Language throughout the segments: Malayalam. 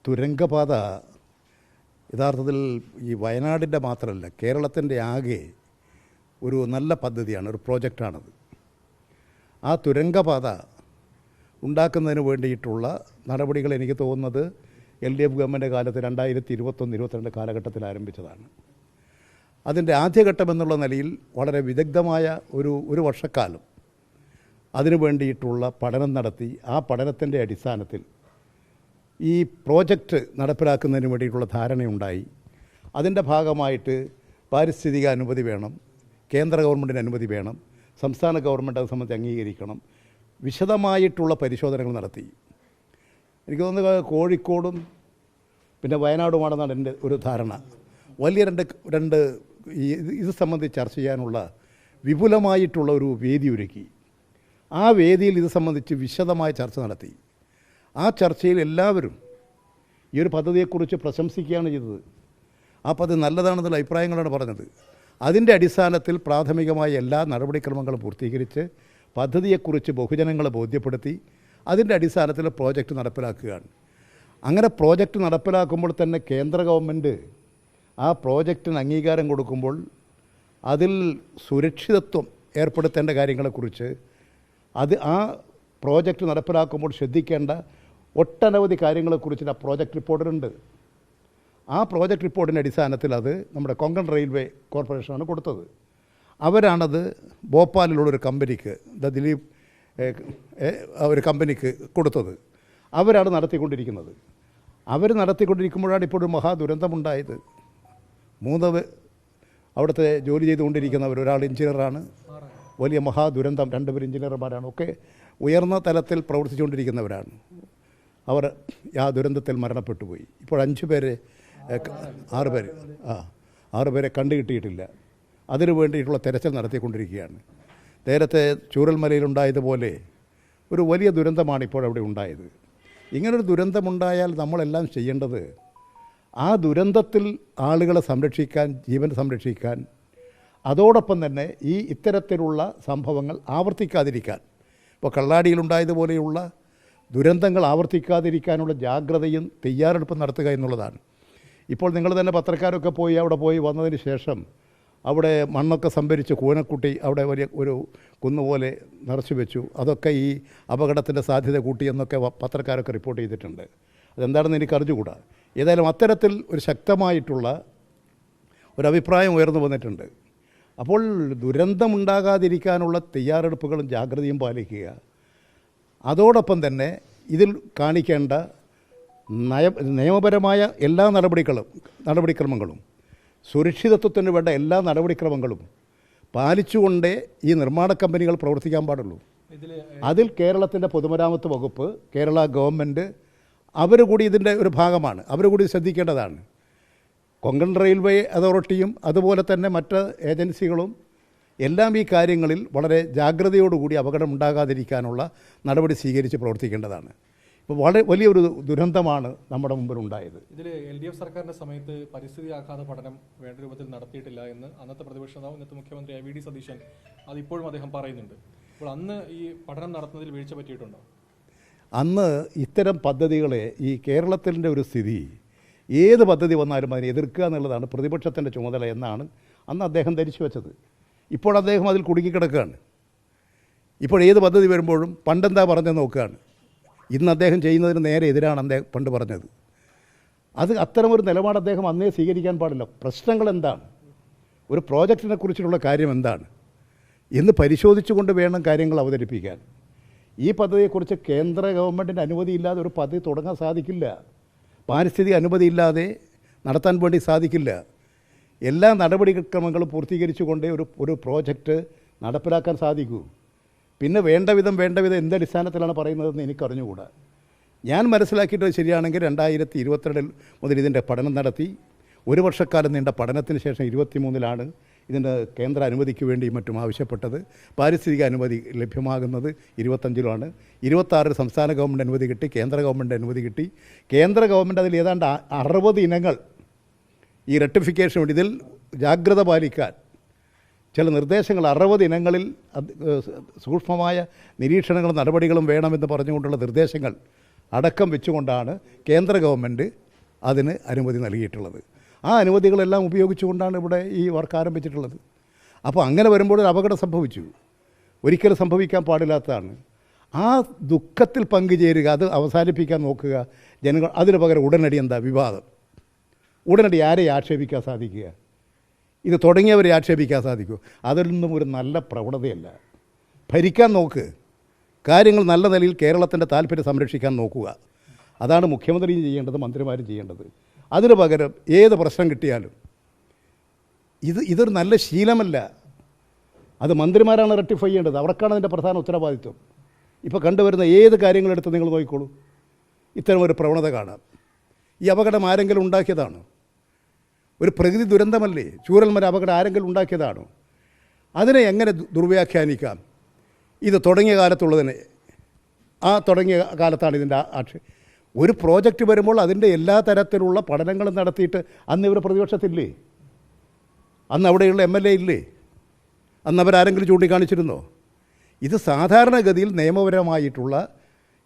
തുരങ്കപാത യഥാർത്ഥത്തിൽ ഈ വയനാടിൻ്റെ മാത്രമല്ല കേരളത്തിൻ്റെ ആകെ ഒരു നല്ല പദ്ധതിയാണ്, ഒരു പ്രോജക്റ്റാണത്. ആ തുരങ്കപാത ഉണ്ടാക്കുന്നതിന് വേണ്ടിയിട്ടുള്ള നടപടികൾ എനിക്ക് തോന്നുന്നത് LDF ഗവൺമെൻറ് കാലത്ത് 2021-22 കാലഘട്ടത്തിൽ ആരംഭിച്ചതാണ്. അതിൻ്റെ ആദ്യഘട്ടം എന്നുള്ള നിലയിൽ വളരെ വിദഗ്ധമായ ഒരു വർഷക്കാലം അതിനു വേണ്ടിയിട്ടുള്ള പഠനം നടത്തി ആ പഠനത്തിൻ്റെ അടിസ്ഥാനത്തിൽ ഈ പ്രോജക്റ്റ് നടപ്പിലാക്കുന്നതിന് വേണ്ടിയിട്ടുള്ള ധാരണയുണ്ടായി. അതിൻ്റെ ഭാഗമായിട്ട് പാരിസ്ഥിതിക അനുമതി വേണം, കേന്ദ്ര ഗവൺമെൻറ്റിന് അനുമതി വേണം, സംസ്ഥാന ഗവൺമെൻറ് അത് സംബന്ധിച്ച് അംഗീകരിക്കണം. വിശദമായിട്ടുള്ള പരിശോധനകൾ നടത്തി. എനിക്ക് തോന്നുന്നത് കോഴിക്കോടും പിന്നെ വയനാടുമാണെന്നാണ് എൻ്റെ ഒരു ധാരണ. വലിയ രണ്ട് ഇത് സംബന്ധിച്ച് ചർച്ച ചെയ്യാനുള്ള വിപുലമായിട്ടുള്ള ഒരു വേദി ഒരുക്കി. ആ വേദിയിൽ ഇത് സംബന്ധിച്ച് വിശദമായ ചർച്ച നടത്തി. ആ ചർച്ചയിൽ എല്ലാവരും ഈ ഒരു പദ്ധതിയെക്കുറിച്ച് പ്രശംസിക്കുകയാണ് ചെയ്തത്. ആ പദ്ധതി നല്ലതാണെന്നുള്ള അഭിപ്രായങ്ങളാണ് പറഞ്ഞത്. അതിൻ്റെ അടിസ്ഥാനത്തിൽ പ്രാഥമികമായ എല്ലാ നടപടിക്രമങ്ങളും പൂർത്തീകരിച്ച് പദ്ധതിയെക്കുറിച്ച് ബഹുജനങ്ങളെ ബോധ്യപ്പെടുത്തി അതിൻ്റെ അടിസ്ഥാനത്തിൽ പ്രോജക്റ്റ് നടപ്പിലാക്കുകയാണ്. അങ്ങനെ പ്രോജക്റ്റ് നടപ്പിലാക്കുമ്പോൾ തന്നെ കേന്ദ്ര ഗവൺമെൻറ് ആ പ്രോജക്റ്റിന് അംഗീകാരം കൊടുക്കുമ്പോൾ അതിൽ സുരക്ഷിതത്വം ഏർപ്പെടുത്തേണ്ട കാര്യങ്ങളെക്കുറിച്ച് ആ പ്രോജക്റ്റ് നടപ്പിലാക്കുമ്പോൾ ശ്രദ്ധിക്കേണ്ട ഒട്ടനവധി കാര്യങ്ങളെക്കുറിച്ച് ആ പ്രോജക്റ്റ് റിപ്പോർട്ടിലുണ്ട്. ആ പ്രോജക്റ്റ് റിപ്പോർട്ടിൻ്റെ അടിസ്ഥാനത്തിൽ അത് നമ്മുടെ കൊങ്കൺ റെയിൽവേ കോർപ്പറേഷനാണ് കൊടുത്തത്. അവരാണത് ഭോപ്പാലിലുള്ളൊരു കമ്പനിക്ക്, ദിലീപ് ഒരു കമ്പനിക്ക് കൊടുത്തത്. അവരാണ് നടത്തിക്കൊണ്ടിരിക്കുന്നത്. അവർ നടത്തിക്കൊണ്ടിരിക്കുമ്പോഴാണ് ഇപ്പോൾ ഒരു മഹാദുരന്തമുണ്ടായത്. 3 അവിടുത്തെ ജോലി ചെയ്തുകൊണ്ടിരിക്കുന്നവർ, ഒരാൾ എഞ്ചിനീയറാണ്, വലിയ മഹാദുരന്തം, 2 പേർ എഞ്ചിനീയർമാരാണ്, ഒക്കെ ഉയർന്ന തലത്തിൽ പ്രവർത്തിച്ചുകൊണ്ടിരിക്കുന്നവരാണ്. അവർ ആ ദുരന്തത്തിൽ മരണപ്പെട്ടു പോയി. ഇപ്പോൾ 6 പേരെ കണ്ടുകിട്ടിയിട്ടില്ല. അതിനു വേണ്ടിയിട്ടുള്ള തെരച്ചിൽ നടത്തിക്കൊണ്ടിരിക്കുകയാണ്. നേരത്തെ ചൂരൽമലയിലുണ്ടായതുപോലെ ഒരു വലിയ ദുരന്തമാണ് ഇപ്പോഴവിടെ ഉണ്ടായത്. ഇങ്ങനൊരു ദുരന്തമുണ്ടായാൽ നമ്മളെല്ലാം ചെയ്യേണ്ടത് ആ ദുരന്തത്തിൽ ആളുകളെ സംരക്ഷിക്കാൻ, ജീവൻ സംരക്ഷിക്കാൻ, അതോടൊപ്പം തന്നെ ഇത്തരത്തിലുള്ള സംഭവങ്ങൾ ആവർത്തിക്കാതിരിക്കാൻ, ഇപ്പോൾ കള്ളാടിയിലുണ്ടായതുപോലെയുള്ള ദുരന്തങ്ങൾ ആവർത്തിക്കാതിരിക്കാനുള്ള ജാഗ്രതയും തയ്യാറെടുപ്പും നടത്തുക എന്നുള്ളതാണ്. ഇപ്പോൾ നിങ്ങൾ തന്നെ പത്രക്കാരൊക്കെ അവിടെ പോയി വന്നതിന് ശേഷം അവിടെ മണ്ണൊക്കെ സംഭരിച്ച് കൂനക്കുട്ടി അവിടെ വലിയ ഒരു കുന്നുപോലെ നിറച്ചു വെച്ചു. അതൊക്കെ ഈ അപകടത്തിൻ്റെ സാധ്യത കൂട്ടിയെന്നൊക്കെ പത്രക്കാരൊക്കെ റിപ്പോർട്ട് ചെയ്തിട്ടുണ്ട്. അതെന്താണെന്ന് എനിക്ക് അറിഞ്ഞുകൂടാ. ഏതായാലും അത്തരത്തിൽ ഒരു ശക്തമായിട്ടുള്ള ഒരഭിപ്രായം ഉയർന്നു വന്നിട്ടുണ്ട്. അപ്പോൾ ദുരന്തമുണ്ടാകാതിരിക്കാനുള്ള തയ്യാറെടുപ്പുകളും ജാഗ്രതയും പാലിക്കുക, അതോടൊപ്പം തന്നെ ഇതിൽ കാണിക്കേണ്ട നിയമപരമായ എല്ലാ നടപടിക്രമങ്ങളും, സുരക്ഷിതത്വത്തിന് വേണ്ട എല്ലാ നടപടിക്രമങ്ങളും പാലിച്ചുകൊണ്ടേ ഈ നിർമ്മാണ കമ്പനികൾ പ്രവർത്തിക്കാൻ പാടുള്ളൂ. അതിൽ കേരളത്തിൻ്റെ പൊതുമരാമത്ത് വകുപ്പ്, കേരള ഗവൺമെൻറ് അവർ കൂടി ഇതിൻ്റെ ഒരു ഭാഗമാണ്. അവർ കൂടി ശ്രദ്ധിക്കേണ്ടതാണ്. കൊങ്കൺ റെയിൽവേ അതോറിറ്റിയും അതുപോലെ തന്നെ മറ്റ് ഏജൻസികളും എല്ലാം ഈ കാര്യങ്ങളിൽ വളരെ ജാഗ്രതയോടുകൂടി അപകടം ഉണ്ടാകാതിരിക്കാനുള്ള നടപടി സ്വീകരിച്ച് പ്രവർത്തിക്കേണ്ടതാണ്. ഇപ്പോൾ വളരെ വലിയൊരു ദുരന്തമാണ് നമ്മുടെ മുമ്പിലുണ്ടായത്. ഇതിൽ LDF സർക്കാരിൻ്റെ സമയത്ത് പരിസ്ഥിതി ആഘാത പഠനം വേണ്ട രൂപത്തിൽ നടത്തിയിട്ടില്ല എന്ന് അന്നത്തെ പ്രതിപക്ഷ നേതാവ്, ഇന്നത്തെ മുഖ്യമന്ത്രി VD സതീശൻ അതിപ്പോഴും അദ്ദേഹം പറയുന്നുണ്ട്. അപ്പോൾ അന്ന് ഈ പഠനം നടത്തുന്നതിൽ വീഴ്ച പറ്റിയിട്ടുണ്ടോ? അന്ന് ഇത്തരം പദ്ധതികളെ, ഈ കേരളത്തിൻ്റെ ഒരു സ്ഥിതി, ഏത് പദ്ധതി വന്നാലും അതിനെ എതിർക്കുക എന്നുള്ളതാണ് പ്രതിപക്ഷത്തിൻ്റെ ചുമതല എന്നാണ് അന്ന് അദ്ദേഹം ധരിച്ചു വെച്ചത്. ഇപ്പോൾ അദ്ദേഹം അതിൽ കുടുങ്ങിക്കിടക്കുകയാണ്. ഇപ്പോൾ ഏത് പദ്ധതി വരുമ്പോഴും പണ്ടെന്താ പറഞ്ഞെന്ന് നോക്കുകയാണ്. ഇന്ന് അദ്ദേഹം ചെയ്യുന്നതിന് നേരെ എതിരാണ് അദ്ദേഹം പണ്ട് പറഞ്ഞത്. അത്തരമൊരു നിലപാട് അദ്ദേഹം അന്നേ സ്വീകരിക്കാൻ പാടില്ല. പ്രശ്നങ്ങൾ എന്താണ്, ഒരു പ്രോജക്റ്റിനെ കുറിച്ചുള്ള കാര്യം എന്താണ് എന്ന് പരിശോധിച്ചുകൊണ്ട് വേണം കാര്യങ്ങൾ അവതരിപ്പിക്കാൻ. ഈ പദ്ധതിയെക്കുറിച്ച് കേന്ദ്ര ഗവൺമെൻറ്റിൻ്റെ അനുമതിയില്ലാതെ ഒരു പദ്ധതി തുടങ്ങാൻ സാധിക്കില്ല. പാരിസ്ഥിതിക അനുമതിയില്ലാതെ നടത്താൻ വേണ്ടി സാധിക്കില്ല. എല്ലാ നടപടിക്രമങ്ങളും പൂർത്തീകരിച്ചുകൊണ്ടേ ഒരു പ്രോജക്റ്റ് നടപ്പിലാക്കാൻ സാധിക്കൂ. പിന്നെ വേണ്ട വിധം എന്തടിസ്ഥാനത്തിലാണ് പറയുന്നതെന്ന് എനിക്കറിഞ്ഞുകൂടാ. ഞാൻ മനസ്സിലാക്കിയിട്ട് ശരിയാണെങ്കിൽ 2022 മുതൽ ഇതിൻ്റെ പഠനം നടത്തി. 1 വർഷക്കാലം നീണ്ട പഠനത്തിന് ശേഷം 23-ലാണ് ഇതിൻ്റെ കേന്ദ്ര അനുമതിക്ക് വേണ്ടി മറ്റും ആവശ്യപ്പെട്ടത്. പാരിസ്ഥിതിക അനുമതി ലഭ്യമാകുന്നത് 25-ലാണ്. 26 സംസ്ഥാന ഗവൺമെൻറ് അനുമതി കിട്ടി, കേന്ദ്ര ഗവൺമെൻറ് അനുമതി കിട്ടി. കേന്ദ്ര ഗവൺമെൻറ് അതിൽ ഏതാണ്ട് 60 ഇനങ്ങൾ ഈ റെക്ടിഫിക്കേഷൻ വേണ്ടി, ഇതിൽ ജാഗ്രത പാലിക്കാൻ ചില നിർദ്ദേശങ്ങൾ 60 ഇനങ്ങളിൽ സൂക്ഷ്മമായ നിരീക്ഷണങ്ങളും നടപടികളും വേണമെന്ന് പറഞ്ഞുകൊണ്ടുള്ള നിർദ്ദേശങ്ങൾ അടക്കം വെച്ചുകൊണ്ടാണ് കേന്ദ്ര ഗവൺമെൻറ് അതിന് അനുമതി നൽകിയിട്ടുള്ളത്. ആ അനുമതികളെല്ലാം ഉപയോഗിച്ചുകൊണ്ടാണ് ഇവിടെ ഈ വർക്ക് ആരംഭിച്ചിട്ടുള്ളത്. അപ്പോൾ അങ്ങനെ വരുമ്പോൾ ഒരു അപകടം സംഭവിച്ചു, ഒരിക്കലും സംഭവിക്കാൻ പാടില്ലാത്തതാണ്. ആ ദുഃഖത്തിൽ പങ്കുചേരുക, അത് അവസാനിപ്പിക്കാൻ നോക്കുക ജനങ്ങൾ. അതിന് പകരം ഉടനടി എന്താ വിവാദം, ഉടനടി ആരെ ആക്ഷേപിക്കാൻ സാധിക്കുക? ഇത് തുടങ്ങിയവരെ ആക്ഷേപിക്കാൻ സാധിക്കുമോ? അതിലൊന്നും ഒരു നല്ല പ്രവണതയല്ല. ഭരിക്കാൻ നോക്ക്, കാര്യങ്ങൾ നല്ല നിലയിൽ കേരളത്തിൻ്റെ താല്പര്യം സംരക്ഷിക്കാൻ നോക്കുക. അതാണ് മുഖ്യമന്ത്രിയും ചെയ്യേണ്ടത്, മന്ത്രിമാരും ചെയ്യേണ്ടത്. അതിന് പകരം ഏത് പ്രശ്നം കിട്ടിയാലും ഇതൊരു നല്ല ശീലമല്ല. അത് മന്ത്രിമാരാണ് റെക്ടിഫൈ ചെയ്യേണ്ടത്, അവർക്കാണ് അതിൻ്റെ പ്രധാന ഉത്തരവാദിത്വം. ഇപ്പോൾ കണ്ടുവരുന്ന ഏത് കാര്യങ്ങളെടുത്ത് നിങ്ങൾ നോക്കിക്കോളൂ, ഇത്തരം ഒരു പ്രവണത കാണാം. ഈ അപകടം ആരെങ്കിലും ഉണ്ടാക്കിയതാണോ? ഒരു പ്രകൃതി ദുരന്തമല്ലേ? ചൂരൽമല അപകടം ആരെങ്കിലും ഉണ്ടാക്കിയതാണോ? അതിനെ എങ്ങനെ ദുർവ്യാഖ്യാനിക്കാം? ഇത് തുടങ്ങിയ കാലത്തുള്ളതിനെ, ആ തുടങ്ങിയ കാലത്താണ് ഇതിൻ്റെ ഒരു പ്രോജക്റ്റ് വരുമ്പോൾ അതിൻ്റെ എല്ലാ തരത്തിലുള്ള പഠനങ്ങളും നടത്തിയിട്ട് അന്ന് ഇവർ പ്രതിപക്ഷത്തില്ലേ? അന്ന് അവിടെയുള്ള MLA ഇല്ലേ? അന്ന് അവരാരെങ്കിലും ചൂണ്ടിക്കാണിച്ചിരുന്നോ? ഇത് സാധാരണഗതിയിൽ നിയമപരമായിട്ടുള്ള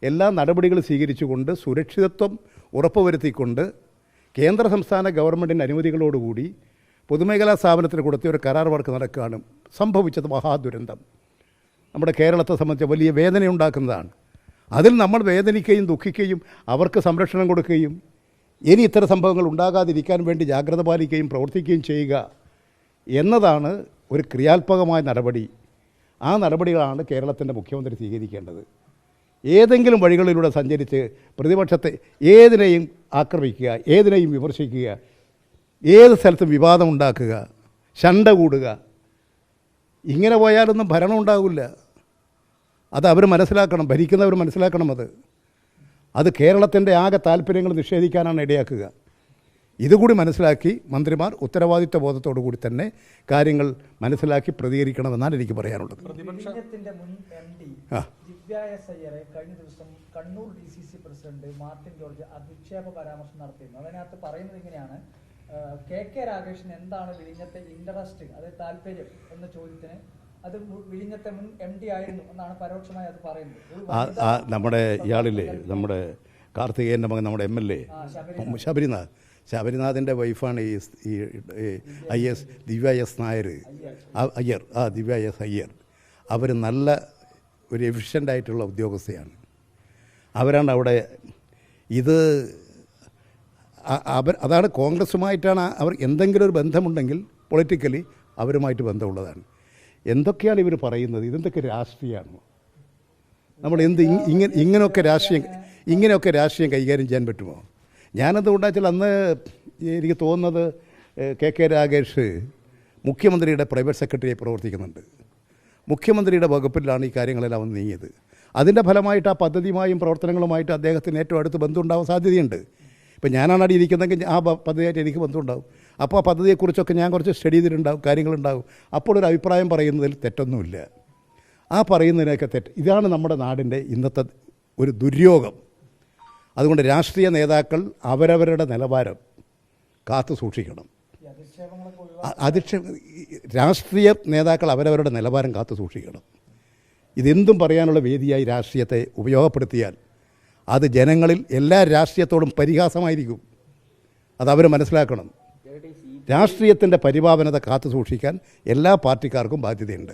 എല്ലാ നടപടികളും സ്വീകരിച്ചുകൊണ്ട് സുരക്ഷിതത്വം ഉറപ്പുവരുത്തിക്കൊണ്ട് കേന്ദ്ര സംസ്ഥാന ഗവൺമെൻറ്റിൻ്റെ അനുമതികളോടുകൂടി പൊതുമേഖലാ സ്ഥാപനത്തിന് കൊടുത്ത ഒരു കരാർ വർക്ക് നടക്കുകയാണ്. സംഭവിച്ചത് മഹാദുരന്തം നമ്മുടെ കേരളത്തെ സംബന്ധിച്ച് വലിയ വേദനയുണ്ടാക്കുന്നതാണ്. അതിൽ നമ്മൾ വേദനിക്കുകയും ദുഃഖിക്കുകയും അവർക്ക് സംരക്ഷണം കൊടുക്കുകയും ഇനി ഇത്തരം സംഭവങ്ങൾ ഉണ്ടാകാതിരിക്കാൻ വേണ്ടി ജാഗ്രത പാലിക്കുകയും പ്രവർത്തിക്കുകയും ചെയ്യുക എന്നതാണ് ഒരു ക്രിയാത്മകമായ നടപടി. ആ നടപടികളാണ് കേരളത്തിൻ്റെ മുഖ്യമന്ത്രി സ്വീകരിക്കേണ്ടത്. ഏതെങ്കിലും വഴികളിലൂടെ സഞ്ചരിച്ച് പ്രതിപക്ഷത്തെ ഏതിനെയും ആക്രമിക്കുക, ഏതിനെയും വിമർശിക്കുക, ഏത് സ്ഥലത്തും വിവാദം ഉണ്ടാക്കുക, ശണ്ട കൂടുക, ഇങ്ങനെ പോയാലൊന്നും ഭരണം ഉണ്ടാകില്ല. അത് അവർ മനസ്സിലാക്കണം, ഭരിക്കുന്നവർ മനസ്സിലാക്കണം. അത് കേരളത്തിൻ്റെ ആകെ താല്പര്യങ്ങൾ നിഷേധിക്കാനാണ് ഇടയാക്കുക. ഇതുകൂടി മനസ്സിലാക്കി മന്ത്രിമാർ ഉത്തരവാദിത്വ ബോധത്തോടു കൂടി തന്നെ കാര്യങ്ങൾ മനസ്സിലാക്കി പ്രതികരിക്കണമെന്നാണ് എനിക്ക് പറയാനുള്ളത്. വിഴിഞ്ഞത്തിന്റെ മുൻ MD ദിവ്യ എസ് അയ്യരെ കഴിഞ്ഞ ദിവസം Kannur DCC president Martin George അധിക്ഷേപ പരാമർശം നടത്തിയിരുന്നു. അതിനകത്ത് പറയുന്നത് ഇങ്ങനെയാണ്: KK രാഗേഷിന് എന്താണ് വിഴിഞ്ഞത്തെ ഇൻട്രസ്റ്റ്, അതായത് താല്പര്യം എന്ന ചോദ്യത്തിന് അത് വിഴിഞ്ഞത്തെ മുൻ MD ആയിരുന്നു എന്നാണ് പരോക്ഷമായി അത് പറയുന്നത്. നമ്മുടെ ഇയാളില്ലേ, നമ്മുടെ കാർത്തികേയൻ്റെ മകൻ, നമ്മുടെ MLA ശബരിനാഥിൻ്റെ വൈഫാണ് ഈ IS Divya S Nair Iyer. Divya S Iyer അവർ നല്ല ഒരു എഫിഷ്യൻ്റായിട്ടുള്ള ഉദ്യോഗസ്ഥയാണ്. അവരാണ് അവിടെ ഇത് അതാണ് കോൺഗ്രസുമായിട്ടാണ് അവർ എന്തെങ്കിലും ഒരു ബന്ധമുണ്ടെങ്കിൽ പൊളിറ്റിക്കലി അവരുമായിട്ട് ബന്ധമുള്ളതാണ്. എന്തൊക്കെയാണ് ഇവർ പറയുന്നത്? ഇതെന്തൊക്കെ രാഷ്ട്രീയമാണ്? നമ്മൾ ഇങ്ങനെയൊക്കെ രാഷ്ട്രീയം കൈകാര്യം ചെയ്യാൻ പറ്റുമോ? ഞാനത് ഉണ്ടാച്ചാൽ അന്ന് എനിക്ക് തോന്നുന്നത് KK രാഗേഷ് മുഖ്യമന്ത്രിയുടെ പ്രൈവറ്റ് സെക്രട്ടറിയായി പ്രവർത്തിക്കുന്നുണ്ട്. മുഖ്യമന്ത്രിയുടെ വകുപ്പിലാണ് ഈ കാര്യങ്ങളെല്ലാം വന്ന് നീങ്ങിയത്. അതിൻ്റെ ഫലമായിട്ട് ആ പദ്ധതിയുമായും പ്രവർത്തനങ്ങളുമായിട്ട് അദ്ദേഹത്തിന് ഏറ്റവും അടുത്ത് ബന്ധമുണ്ടാവാൻ സാധ്യതയുണ്ട്. ഇപ്പം ഞാനാണ് അവിടെ ഇരിക്കുന്നതെങ്കിൽ ആ പദ്ധതിയായിട്ട് എനിക്ക് ബന്ധമുണ്ടാവും. അപ്പോൾ ആ പദ്ധതിയെക്കുറിച്ചൊക്കെ ഞാൻ കുറച്ച് സ്റ്റഡി ചെയ്തിട്ടുണ്ടാവും, കാര്യങ്ങളുണ്ടാവും. അപ്പോൾ ഒരു അഭിപ്രായം പറയുന്നതിൽ തെറ്റൊന്നുമില്ല. ആ പറയുന്നതിനൊക്കെ തെറ്റ്. ഇതാണ് നമ്മുടെ നാടിൻ്റെ ഇന്നത്തെ ഒരു ദുര്യോഗം. അതുകൊണ്ട് രാഷ്ട്രീയ നേതാക്കൾ അവരവരുടെ നിലവാരം കാത്തു സൂക്ഷിക്കണം. രാഷ്ട്രീയ നേതാക്കൾ അവരവരുടെ നിലവാരം കാത്തു സൂക്ഷിക്കണം. ഇതെന്തും പറയാനുള്ള വേദിയായി രാഷ്ട്രീയത്തെ ഉപയോഗപ്പെടുത്തിയാൽ അത് ജനങ്ങളിൽ എല്ലാ രാഷ്ട്രീയത്തോടും പരിഹാസമായിരിക്കും. അതവർ മനസ്സിലാക്കണം. രാഷ്ട്രീയത്തിൻ്റെ പരിപാവനത കാത്തു സൂക്ഷിക്കാൻ എല്ലാ പാർട്ടിക്കാർക്കും ബാധ്യതയുണ്ട്.